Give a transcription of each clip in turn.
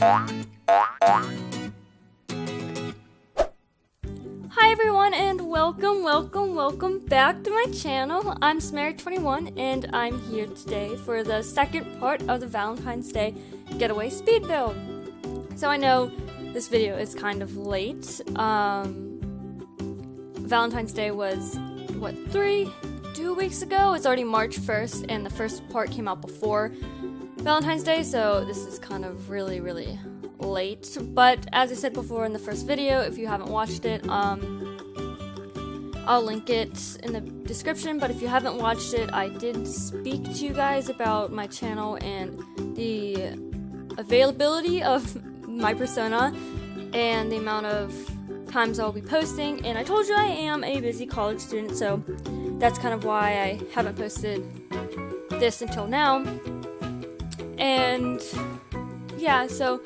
Hi everyone, and welcome back to my channel. I'm Smeric21 and I'm here today for the second part of the Valentine's Day Getaway speed build. So I know this video is kind of late. Valentine's Day was, what, 2 weeks ago? It's already March 1st and the first part came out before Valentine's Day, so this is kind of really late. But as I said before in the first video, if you haven't watched it, I'll link it in the description. But if you haven't watched it, I did speak to you guys about my channel and the availability of my persona and the amount of times I'll be posting, and I told you I am a busy college student, so that's kind of why I haven't posted this until now. And yeah, so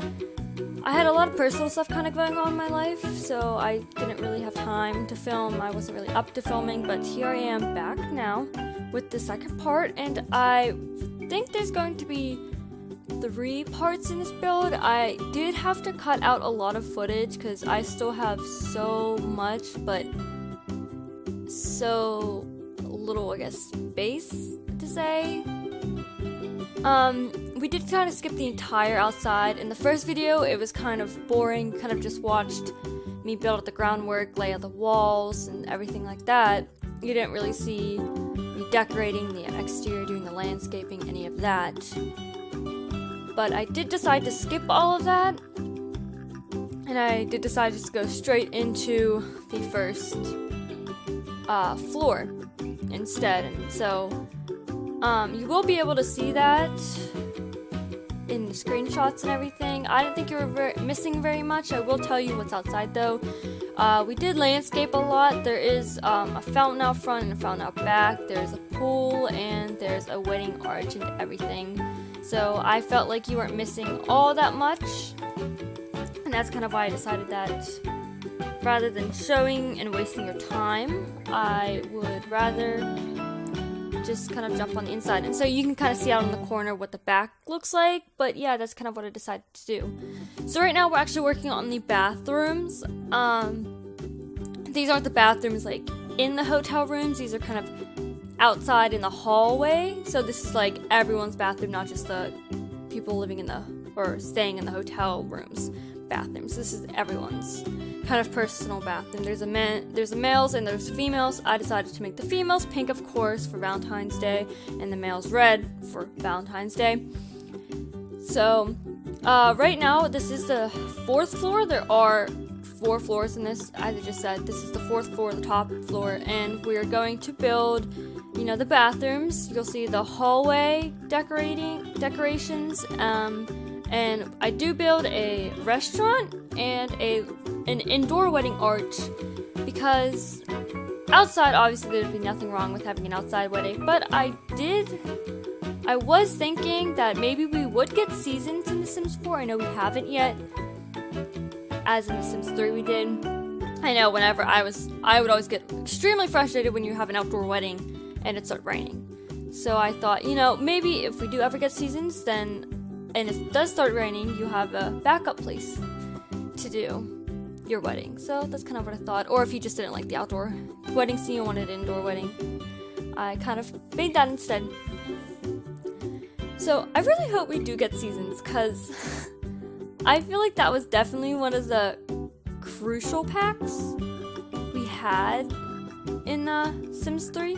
I had a lot of personal stuff kind of going on in my life, so I didn't really have time to film. I wasn't really up to filming, but here I am back now with the second part, and I think there's going to be 3 parts in this build. I did have to cut out a lot of footage because I still have so much, but so little, I guess, space to say. We did kind of skip the entire outside. In the first video, it was kind of boring. You kind of just watched me build out the groundwork, lay out the walls, and everything like that. You didn't really see me decorating the exterior, doing the landscaping, any of that. But I did decide to skip all of that, and I did decide just to go straight into the first floor instead. And so you will be able to see that in the screenshots and everything. I didn't think you were missing very much. I will tell you what's outside though. We did landscape a lot. There is a fountain out front and a fountain out back. There's a pool and there's a wedding arch and everything. So I felt like you weren't missing all that much, and that's kind of why I decided that rather than showing and wasting your time, I would rather just kind of jump on the inside. And so you can kind of see out in the corner what the back looks like, but yeah, that's kind of what I decided to do. So right now we're actually working on the bathrooms. These aren't the bathrooms like in the hotel rooms, these are kind of outside in the hallway. So this is like everyone's bathroom, not just the people living in the or staying in the hotel rooms bathrooms. This is everyone's kind of personal bathroom. There's a males and there's females. I decided to make the females pink, of course, for Valentine's Day, and the males red for Valentine's Day. So right now this is the 4th floor. There are 4 floors in this, as I just said. This is the 4th floor, the top floor, and we are going to build, you know, the bathrooms. You'll see the hallway decorations, and I do build a restaurant and an indoor wedding arch, because outside, obviously there'd be nothing wrong with having an outside wedding, but I was thinking that maybe we would get seasons in The Sims 4. I know we haven't yet, as in The Sims 3 we did. I know whenever I would always get extremely frustrated when you have an outdoor wedding and it starts raining. So I thought, you know, maybe if we do ever get seasons, then, and it does start raining, you have a backup place to do your wedding. So that's kind of what I thought. Or if you just didn't like the outdoor wedding scene, you wanted an indoor wedding, I kind of made that instead. So I really hope we do get seasons, because I feel like that was definitely one of the crucial packs we had in Sims 3.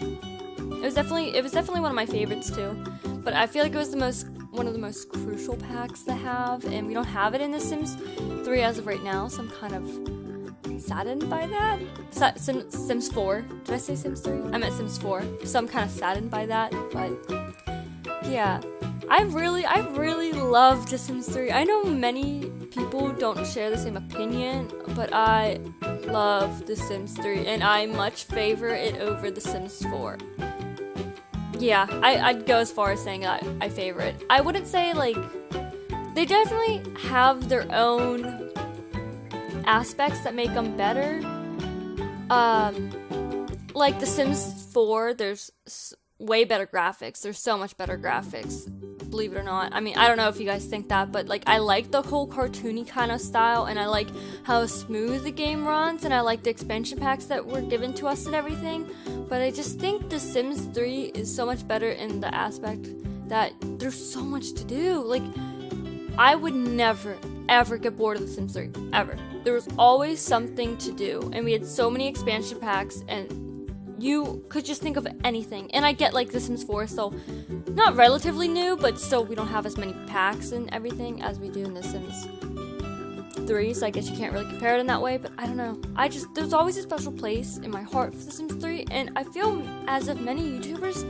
It was definitely one of my favorites too. But I feel like it was one of the most crucial packs to have, and we don't have it in The Sims 3 as of right now, so I'm kind of saddened by that. Sims 4. Did I say Sims 3? I meant Sims 4. So I'm kind of saddened by that, but yeah. I really love The Sims 3. I know many people don't share the same opinion, but I love The Sims 3, and I much favor it over The Sims 4. Yeah, I'd go as far as saying that I favor it. I wouldn't say, like, they definitely have their own aspects that make them better. Like The Sims 4, there's way better graphics. There's so much better graphics believe it or not. I mean, I don't know if you guys think that, but like I like the whole cartoony kind of style, and I like how smooth the game runs, and I like the expansion packs that were given to us and everything. But I just think The Sims 3 is so much better in the aspect that there's so much to do. Like, I would never ever get bored of The Sims 3, ever. There was always something to do, and we had so many expansion packs, and you could just think of anything. And I get like The Sims 4 is still not relatively new, but still we don't have as many packs and everything as we do in The Sims 3, so I guess you can't really compare it in that way. But I don't know, there's always a special place in my heart for The Sims 3, and I feel as if many YouTubers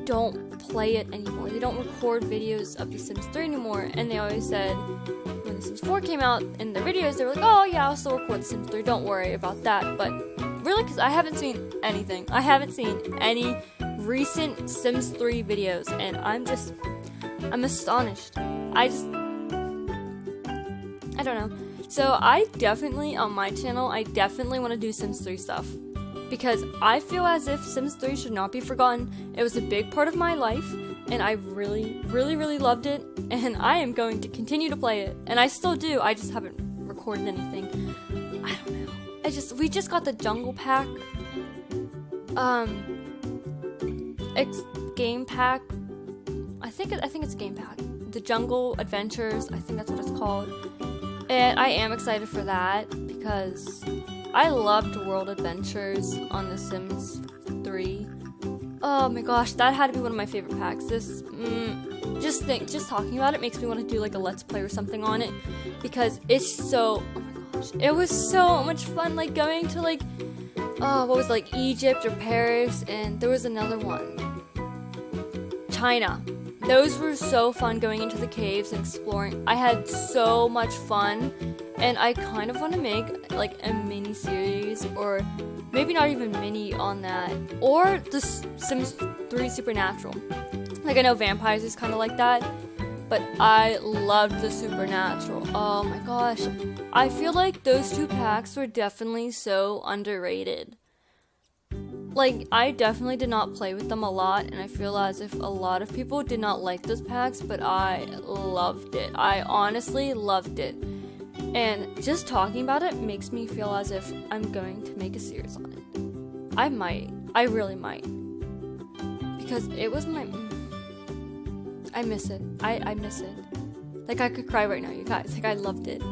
don't play it anymore. They don't record videos of The Sims 3 anymore, and they always said when The Sims 4 came out in their videos, they were like, oh yeah, I'll still record The Sims 3, don't worry about that. But really, because I haven't seen anything. I haven't seen any recent Sims 3 videos, and I'm astonished. I don't know. So I definitely, on my channel, I definitely want to do Sims 3 stuff, because I feel as if Sims 3 should not be forgotten. It was a big part of my life, and I really, really, really loved it, and I am going to continue to play it, and I still do. I just haven't recorded anything. I don't know. We just got the jungle pack, game pack. I think it's a game pack. The Jungle Adventures, I think that's what it's called. And I am excited for that because I loved World Adventures on The Sims 3. Oh my gosh, that had to be one of my favorite packs. Just talking about it makes me want to do like a let's play or something on it, because it's so, oh my gosh, it was so much fun, like going to like, what was it, like Egypt or Paris, and there was another one, China. Those were so fun, going into the caves and exploring. I had so much fun, and I kind of want to make like a mini series, or maybe not even mini on that, or the Sims 3 Supernatural. Like, I know Vampires is kind of like that, but I loved the Supernatural. Oh my gosh, I feel like those two packs were definitely so underrated. Like, I definitely did not play with them a lot, and I feel as if a lot of people did not like those packs, but I loved it. I honestly loved it. And just talking about it makes me feel as if I'm going to make a series on it. I might. I really might. Because it was I miss it. I miss it. Like, I could cry right now, you guys. Like, I loved it.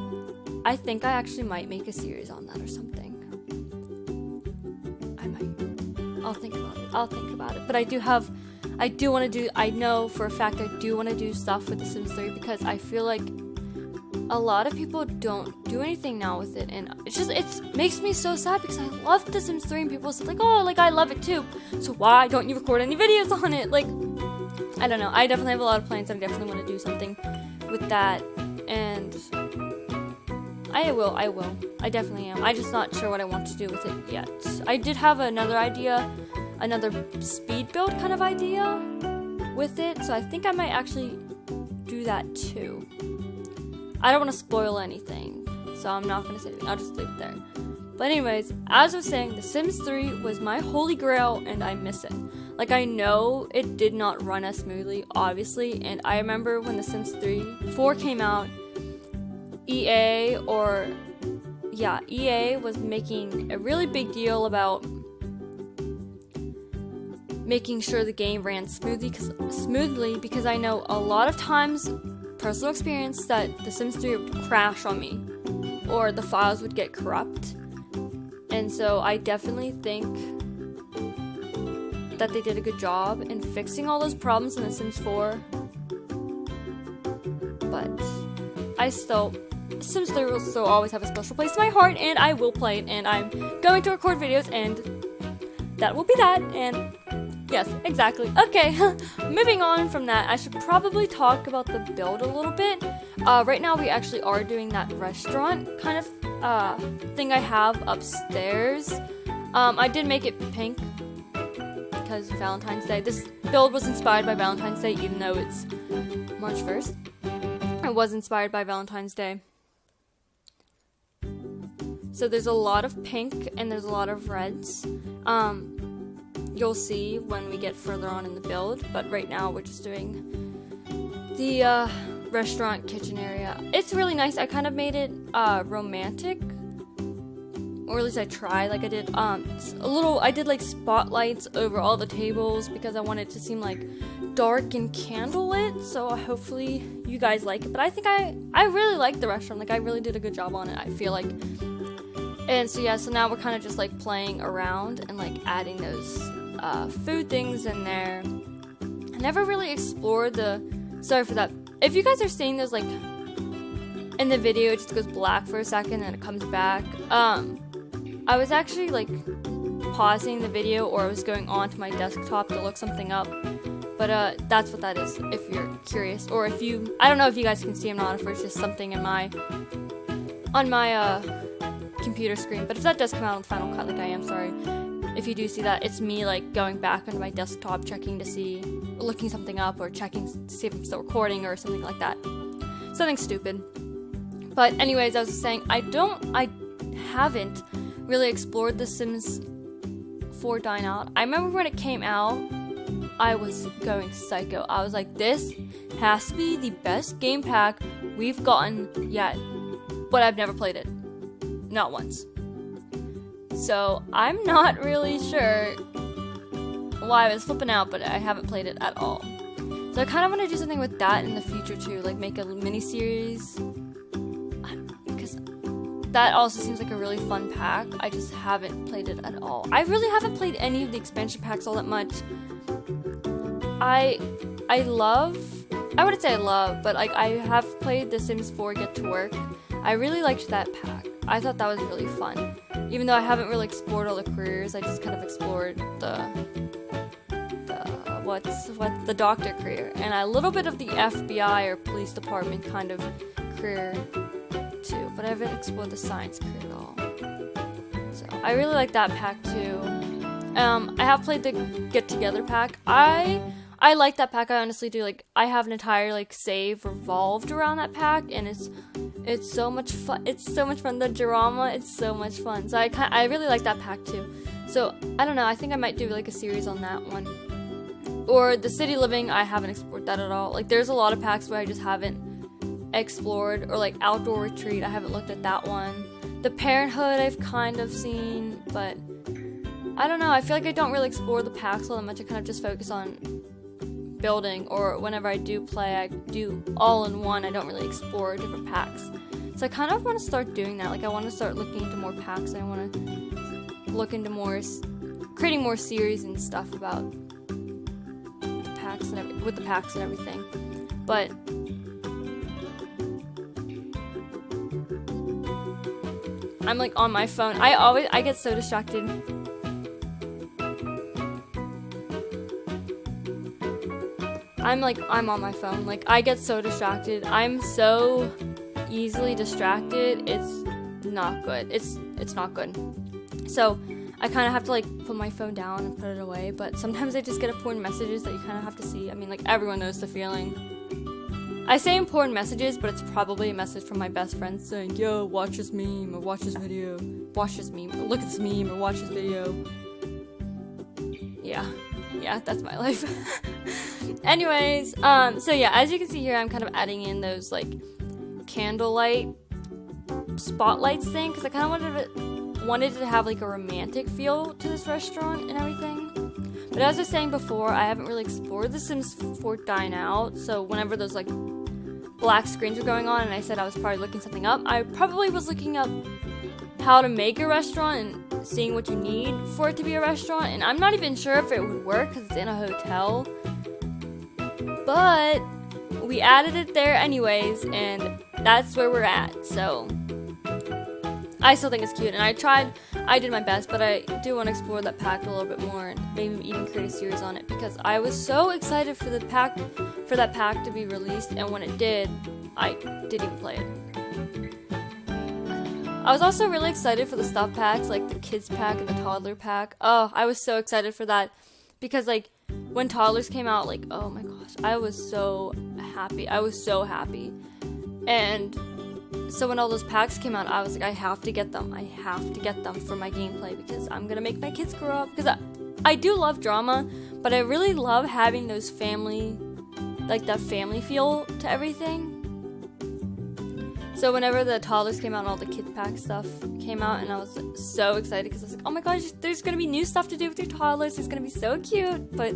I think I actually might make a series on that or something. I might. I'll think about it. But I know for a fact I do want to do stuff with The Sims 3, because I feel like a lot of people don't do anything now with it, and it makes me so sad, because I love The Sims 3, and people say like, oh, like, I love it too, so why don't you record any videos on it? Like, I don't know. I definitely have a lot of plans, and I definitely want to do something with that, and I will. I definitely am. I'm just not sure what I want to do with it yet. I did have another idea, another speed build kind of idea with it, so I think I might actually do that too. I don't want to spoil anything, so I'm not going to say anything. I'll just leave it there. But anyways, as I was saying, The Sims 3 was my holy grail, and I miss it. Like, I know it did not run as smoothly, obviously, and I remember when The Sims 4 came out, EA was making a really big deal about making sure the game ran smoothly, because I know a lot of times, personal experience, that The Sims 3 would crash on me, or the files would get corrupt. And so I definitely think that they did a good job in fixing all those problems in The Sims 4. But Sims 3 will still always have a special place in my heart, and I will play it, and I'm going to record videos, and that will be that, and yes, exactly. Okay, moving on from that, I should probably talk about the build a little bit. Right now we actually are doing that restaurant kind of thing I have upstairs. I did make it pink because Valentine's Day. This build was inspired by Valentine's Day, even though it's March 1st. It was inspired by Valentine's Day. So there's a lot of pink and there's a lot of reds. You'll see when we get further on in the build, but right now we're just doing the restaurant kitchen area. It's really nice. I kind of made it romantic, or at least I tried. Like I did I did like spotlights over all the tables because I wanted it to seem like dark and candlelit. So hopefully you guys like it. But I think I really like the restaurant. Like I really did a good job on it, I feel like. And so yeah, so now we're kind of just like playing around and like adding those food things in there. I never really explored sorry for that. If you guys are seeing those like in the video, it just goes black for a second and it comes back. I was actually like pausing the video, or I was going onto my desktop to look something up. But that's what that is, if you're curious. Or if you, I don't know if you guys can see, I'm not, if it's just something on my computer screen. But if that does come out on Final Cut, like I am, sorry. If you do see that, it's me like going back onto my desktop, checking to see, looking something up, or checking to see if I'm still recording or something like that. Something stupid. But anyways, I was just saying, I haven't really explored The Sims 4 Dine Out. I remember when it came out, I was going psycho. I was like, this has to be the best game pack we've gotten yet. But I've never played it. Not once. So I'm not really sure why I was flipping out, but I haven't played it at all. So I kind of want to do something with that in the future too, like make a mini-series. Because that also seems like a really fun pack. I just haven't played it at all. I really haven't played any of the expansion packs all that much. I wouldn't say I love, but like I have played The Sims 4 Get to Work. I really liked that pack. I thought that was really fun. Even though I haven't really explored all the careers, I just kind of explored the doctor career and a little bit of the FBI or police department kind of career too. But I haven't explored the science career at all. So I really like that pack too. I have played the Get Together pack. I like that pack. I honestly do. Like I have an entire like save revolved around that pack, and it's so much fun. It's so much fun. The drama, it's so much fun. So I really like that pack too. So I don't know. I think I might do like a series on that one. Or the City Living. I haven't explored that at all. Like there's a lot of packs where I just haven't explored. Or like Outdoor Retreat. I haven't looked at that one. The Parenthood I've kind of seen, but I don't know. I feel like I don't really explore the packs all that much. I kind of just focus on building, or whenever I do play, I do all in one. I don't really explore different packs. So I kind of want to start doing that. Like I want to start looking into more packs. I want to look into creating more series and stuff about the packs and with the packs and everything. But I'm like on my phone. I get so distracted. I'm on my phone. Like, I get so distracted. I'm so easily distracted. It's not good. It's not good. So, I kind of have to, like, put my phone down and put it away. But sometimes I just get important messages that you kind of have to see. I mean, like, everyone knows the feeling. I say important messages, but it's probably a message from my best friend saying, yo, watch this meme, or watch this video. Watch this meme, or look at this meme, or watch this video. Yeah, that's my life. Anyways, so yeah, as you can see here, I'm kind of adding in those, like, candlelight spotlights thing, because I kind of wanted to have, like, a romantic feel to this restaurant and everything. But as I was saying before, I haven't really explored The Sims 4 Dine Out, so whenever those, like, black screens were going on and I said I was probably looking something up, I probably was looking up how to make a restaurant and seeing what you need for it to be a restaurant, and I'm not even sure if it would work because it's in a hotel, but we added it there anyways, and that's where we're at. So I still think it's cute, and I did my best, but I do want to explore that pack a little bit more and maybe even create a series on it, because I was so excited for that pack to be released, and when it did, I didn't even play it. I was also really excited for the stuff packs, like the kids pack and the toddler pack. Oh, I was so excited for that, because like when toddlers came out, like, oh my gosh, I was so happy. And so when all those packs came out, I was like, I have to get them for my gameplay, because I'm gonna make my kids grow up. Because I do love drama, but I really love having those family like that family feel to everything. So whenever the toddlers came out and all the kids pack stuff came out, and I was so excited because I was like, oh my gosh, there's gonna be new stuff to do with your toddlers. It's gonna be so cute. But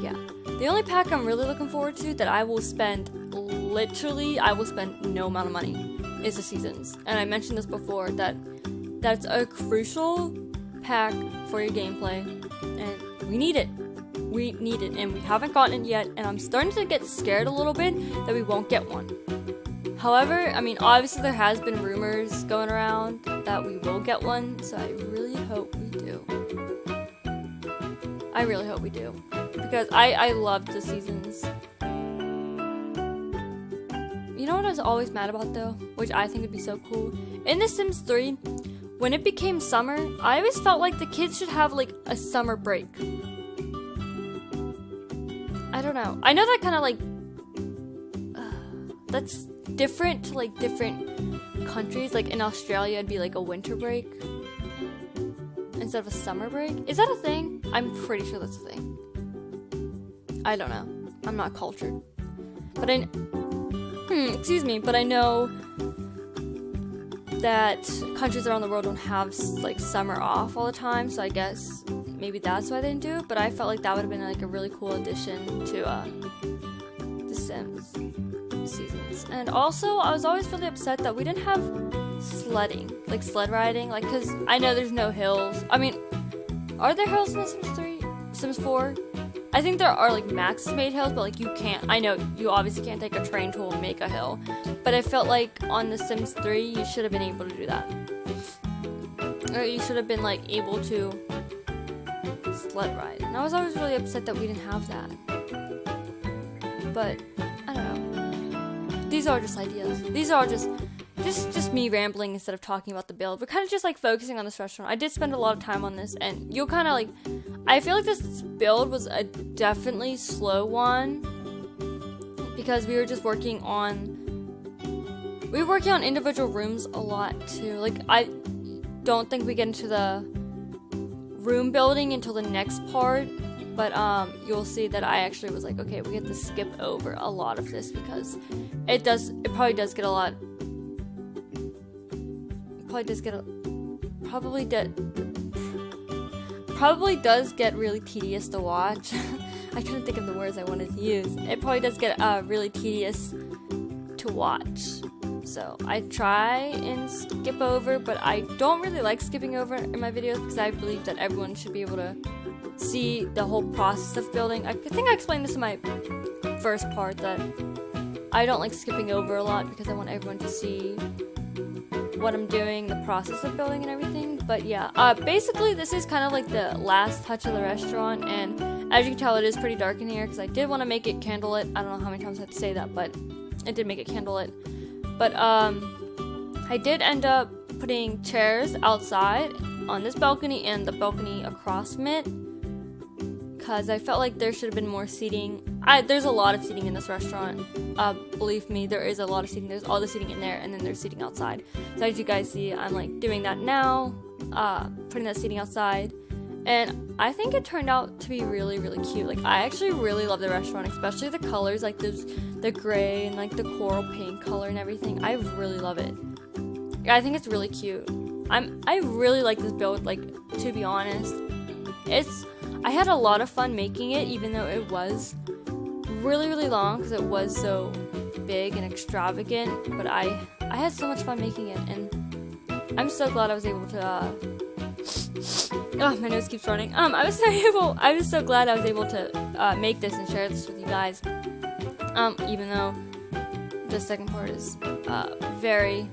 yeah, the only pack I'm really looking forward to that I will spend no amount of money is the seasons. And I mentioned this before, that's a crucial pack for your gameplay, and we need it. We need it, and we haven't gotten it yet, and I'm starting to get scared a little bit that we won't get one. However, I mean, obviously there has been rumors going around that we will get one, so I really hope we do. I really hope we do, because I loved the seasons. You know what I was always mad about though, which I think would be so cool? In The Sims 3, when it became summer, I always felt like the kids should have like a summer break. I don't know. I know that kind of like, that's different to like different countries. Like in Australia, it'd be like a winter break instead of a summer break. Is that a thing? I'm pretty sure that's a thing. I don't know. I'm not cultured. But but I know that countries around the world don't have like summer off all the time, so I guess maybe that's why they didn't do it. But I felt like that would have been like a really cool addition to The Sims seasons. And also, I was always really upset that we didn't have sledding, like sled riding, like, because I know there's no hills. I mean, are there hills in The Sims 3? Sims 4? I think there are like max made hills, but like you can't. I know you obviously can't take a train tool and make a hill, but I felt like on The Sims 3 you should have been able to do that, or you should have been like able to sled ride. And I was always really upset that we didn't have that. But I don't know. These are just ideas. These are just me rambling instead of talking about the build. We're kind of just like focusing on this restaurant. I did spend a lot of time on this, and you'll kind of like. I feel like this build was a definitely slow one because we were just working on individual rooms a lot too. Like, I don't think we get into the room building until the next part, but you'll see that I actually was like, okay, we have to skip over a lot of this because it probably does get a lot. Probably does get really tedious to watch. I couldn't think of the words I wanted to use. It probably does get really tedious to watch. So I try and skip over, but I don't really like skipping over in my videos because I believe that everyone should be able to see the whole process of building. I think I explained this in my first part that I don't like skipping over a lot because I want everyone to see what I'm doing, the process of building and everything. But yeah, basically this is kind of like the last touch of the restaurant, and as you can tell it is pretty dark in here because I did want to make it candlelit. I don't know how many times I have to say that, but I did make it candlelit. But I did end up putting chairs outside on this balcony and the balcony across from it because I felt like there should have been more seating. There's a lot of seating in this restaurant. Believe me, there is a lot of seating. There's all the seating in there, and then there's seating outside. So as you guys see, I'm like doing that now, putting that seating outside, and I think it turned out to be really, really cute. Like, I actually really love the restaurant, especially the colors, like the gray and like the coral pink color and everything. I really love it. I think it's really cute. I really like this build. Like, to be honest, I had a lot of fun making it, even though it was really, really long because it was so big and extravagant. But I had so much fun making it, and I'm so glad I was able to. Oh, my nose keeps running. I was so glad I was able to make this and share this with you guys. Even though the second part is very,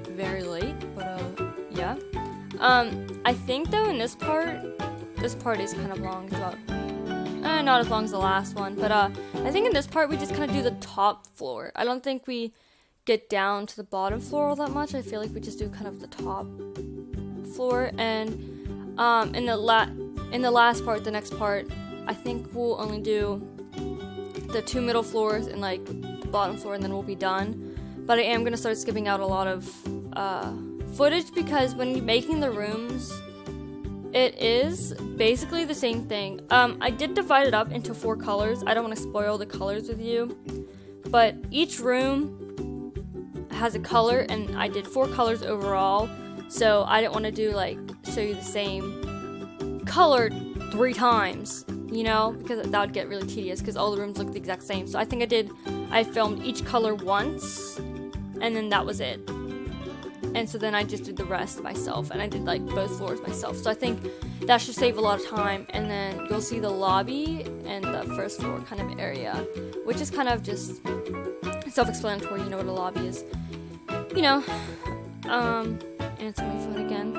very late, but yeah. I think though in this part is kind of long. It's about not as long as the last one, but I think in this part we just kind of do the top floor. I don't think we get down to the bottom floor all that much. I feel like we just do kind of the top floor, and in the last part, the next part, I think we'll only do the 2 middle floors and like the bottom floor, and then we'll be done. But I am gonna start skipping out a lot of footage because when you're making the rooms, It is basically the same thing. I did divide it up into 4 colors. I don't want to spoil the colors with you, but each room has a color, and I did 4 colors overall. So I didn't want to do like show you the same color 3 times, you know, because that would get really tedious because all the rooms look the exact same. So I think I filmed each color once, and then that was it. And so then I just did the rest myself, and I did like both floors myself. So I think that should save a lot of time. And then you'll see the lobby and the first floor kind of area, which is kind of just self-explanatory. You know what a lobby is, you know. Answer my phone again.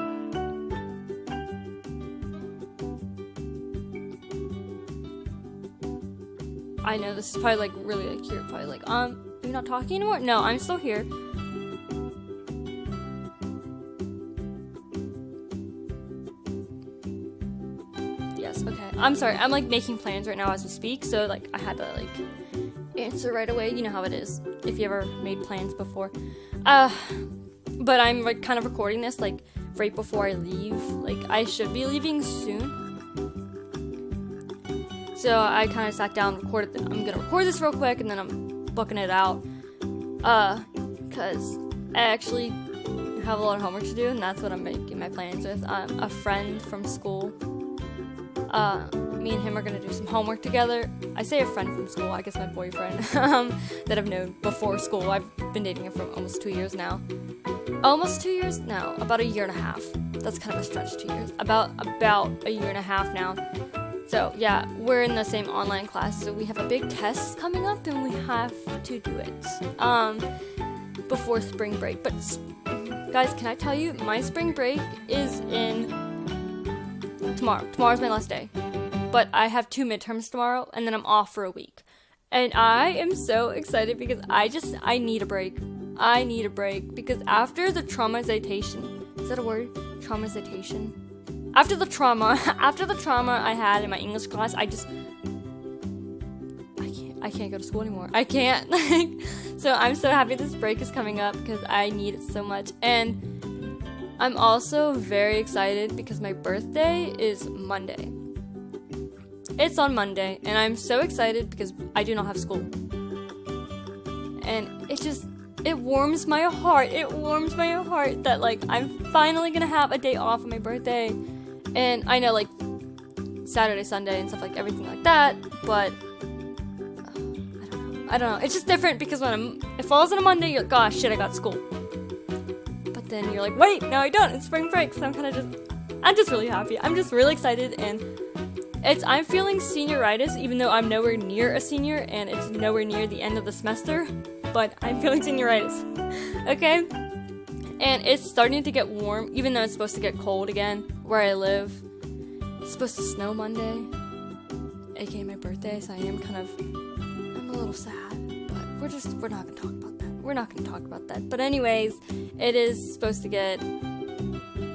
I know this is probably like really like you're probably like are you not talking anymore? No, I'm still here. Okay, I'm sorry, I'm like making plans right now as we speak, so like I had to like answer right away. You know how it is if you ever made plans before. But I'm like kind of recording this like right before I leave. Like I should be leaving soon, so I kind of sat down and recorded I'm gonna record this real quick, and then I'm booking it out because I actually have a lot of homework to do, and that's what I'm making my plans with. A friend from school, me and him are gonna do some homework together. I say a friend from school, I guess my boyfriend that I've known before school. I've been dating him for almost 2 years now. Almost 2 years? No, about a year and a half. That's kind of a stretch, 2 years. About a year and a half now. So yeah, we're in the same online class, so we have a big test coming up, and we have to do it before spring break. But guys, can I tell you, my spring break is in tomorrow. Tomorrow's my last day. But I have 2 midterms tomorrow, and then I'm off for a week. And I am so excited because I need a break. I need a break because after the traumatization, is that a word? Traumatization? After the trauma I had in my English class, I can't go to school anymore. I can't. So I'm so happy this break is coming up because I need it so much. And I'm also very excited because my birthday is Monday. It's on Monday, and I'm so excited because I do not have school. And it warms my heart. It warms my heart that, like, I'm finally gonna have a day off on my birthday. And I know, like, Saturday, Sunday, and stuff like everything like that, but I don't know. It's just different because when it falls on a Monday, you're like, gosh, shit, I got school. But then you're like, wait, no, I don't. It's spring break, so I'm just really happy. I'm just really excited, and I'm feeling senioritis, even though I'm nowhere near a senior, and it's nowhere near the end of the semester, but I'm feeling senioritis, okay? And it's starting to get warm, even though it's supposed to get cold again, where I live. It's supposed to snow Monday, aka my birthday, so I'm a little sad, but we're not gonna talk about that. We're not gonna talk about that. But anyways, it is supposed to get,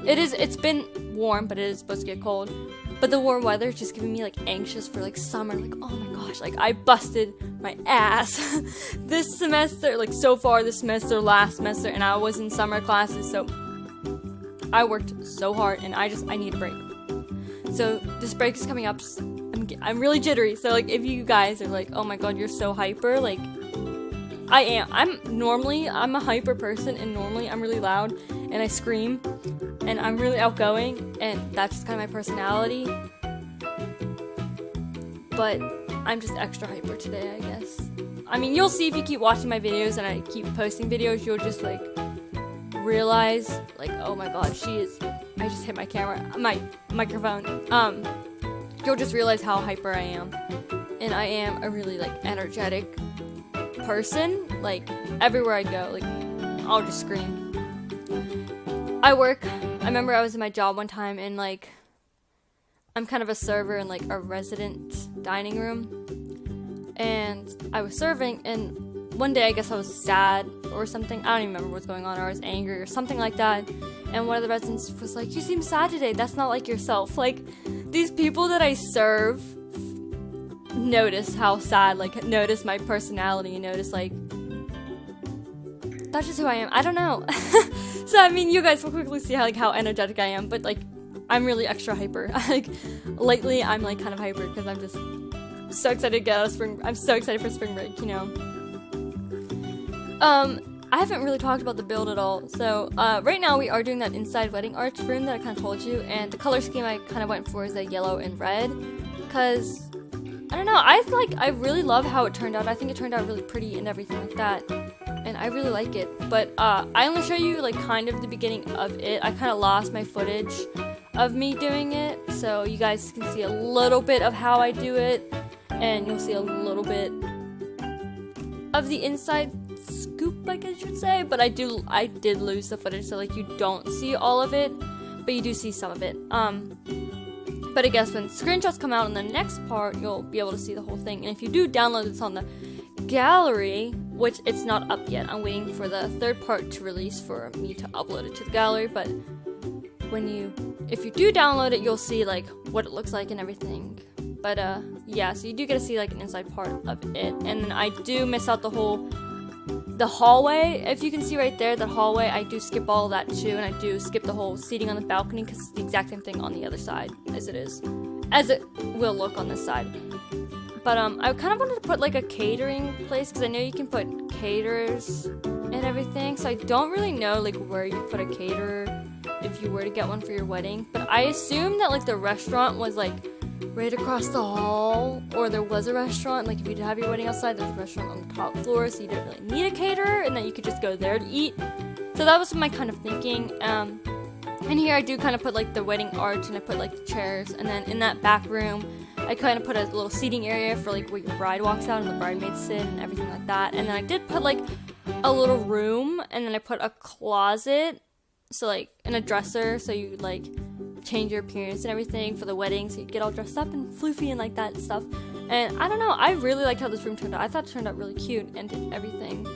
it's been warm, but it is supposed to get cold. But the warm weather is just giving me, like, anxious for, like, summer. Like, oh my gosh, like, I busted my ass this semester, like, so far this semester, last semester, and I was in summer classes, so I worked so hard, and I need a break. So this break is coming up. I'm really jittery, so, like, if you guys are like, oh my god, you're so hyper, like, I am. I'm a hyper person, and normally I'm really loud, and I scream, and I'm really outgoing, and that's just kind of my personality. But I'm just extra hyper today, I guess. I mean, you'll see if you keep watching my videos and I keep posting videos, you'll just, like, realize, like, oh my god, I just hit my microphone. You'll just realize how hyper I am. And I am a really, like, energetic person. Like, everywhere I go, like, I'll just scream. I remember I was in my job one time, and, like, I'm kind of a server in, like, a resident dining room, and I was serving, and one day I guess I was sad or something. I don't even remember what's going on, or I was angry or something like that, and one of the residents was like, you seem sad today, that's not like yourself. Like, these people that I serve notice how sad, like, notice my personality, notice, like, that's just who I am. I don't know. So, I mean, you guys will quickly see how energetic I am, but, like, I'm really extra hyper. Like, lately I'm like kind of hyper because I'm just so excited to get out of spring. I'm so excited for spring break, you know. I haven't really talked about the build at all. So, right now we are doing that inside wedding arch room that I kind of told you, and the color scheme I kind of went for is a yellow and red, because I don't know, I really love how it turned out. I think it turned out really pretty and everything like that, and I really like it. But I only show you like kind of the beginning of it. I kind of lost my footage of me doing it, so you guys can see a little bit of how I do it, and you'll see a little bit of the inside scoop, I guess you should say. But I did lose the footage, so like you don't see all of it, but you do see some of it. But I guess when screenshots come out in the next part, you'll be able to see the whole thing. And if you do download this on the gallery, which it's not up yet, I'm waiting for the third part to release for me to upload it to the gallery. But if you do download it, you'll see like what it looks like and everything. But yeah, so you do get to see like an inside part of it. And then I do miss out the hallway. If you can see right there, the hallway, I do skip all of that too, and I do skip the whole seating on the balcony because it's the exact same thing on the other side as it will look on this side. But I kind of wanted to put like a catering place, because I know you can put caterers and everything, so I don't really know like where you put a caterer if you were to get one for your wedding. But I assume that like the restaurant was like right across the hall, or there was a restaurant, like if you did have your wedding outside, there's a restaurant on the top floor, so you didn't really need a caterer, and then you could just go there to eat. So that was my kind of thinking. And here I do kind of put like the wedding arch, and I put like the chairs, and then in that back room I kind of put a little seating area for like where your bride walks out and the bridesmaids sit and everything like that. And then I did put like a little room, and then I put a closet, so like, and a dresser, so you like change your appearance and everything for the wedding, so you get all dressed up and floofy and like that and stuff. And I don't know, I really liked how this room turned out. I thought it turned out really cute and everything.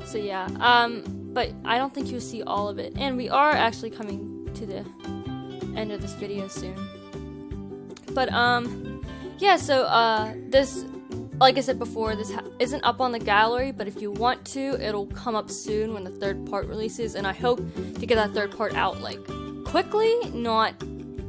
So yeah, but I don't think you'll see all of it. And we are actually coming to the end of this video soon. But yeah, so this, like I said before, this isn't up on the gallery, but if you want to, it'll come up soon when the third part releases, and I hope to get that third part out like quickly, not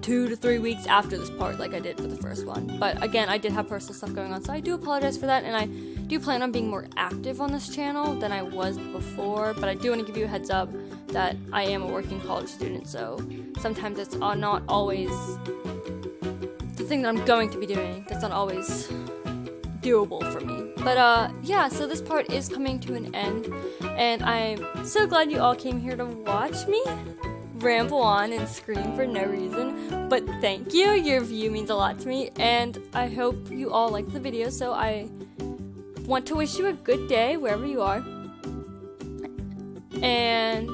2 to 3 weeks after this part like I did for the first one. But again, I did have personal stuff going on, so I do apologize for that, and I do plan on being more active on this channel than I was before. But I do want to give you a heads up that I am a working college student, so sometimes it's not always the thing that I'm going to be doing. That's not always doable for me. But yeah, so this part is coming to an end, and I'm so glad you all came here to watch me ramble on and scream for no reason. But thank you, your view means a lot to me, and I hope you all liked the video. So I want to wish you a good day wherever you are, and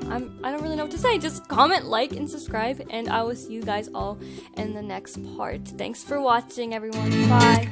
I don't really know what to say. Just comment, like, and subscribe, and I will see you guys all in the next part. Thanks for watching, everyone. Bye.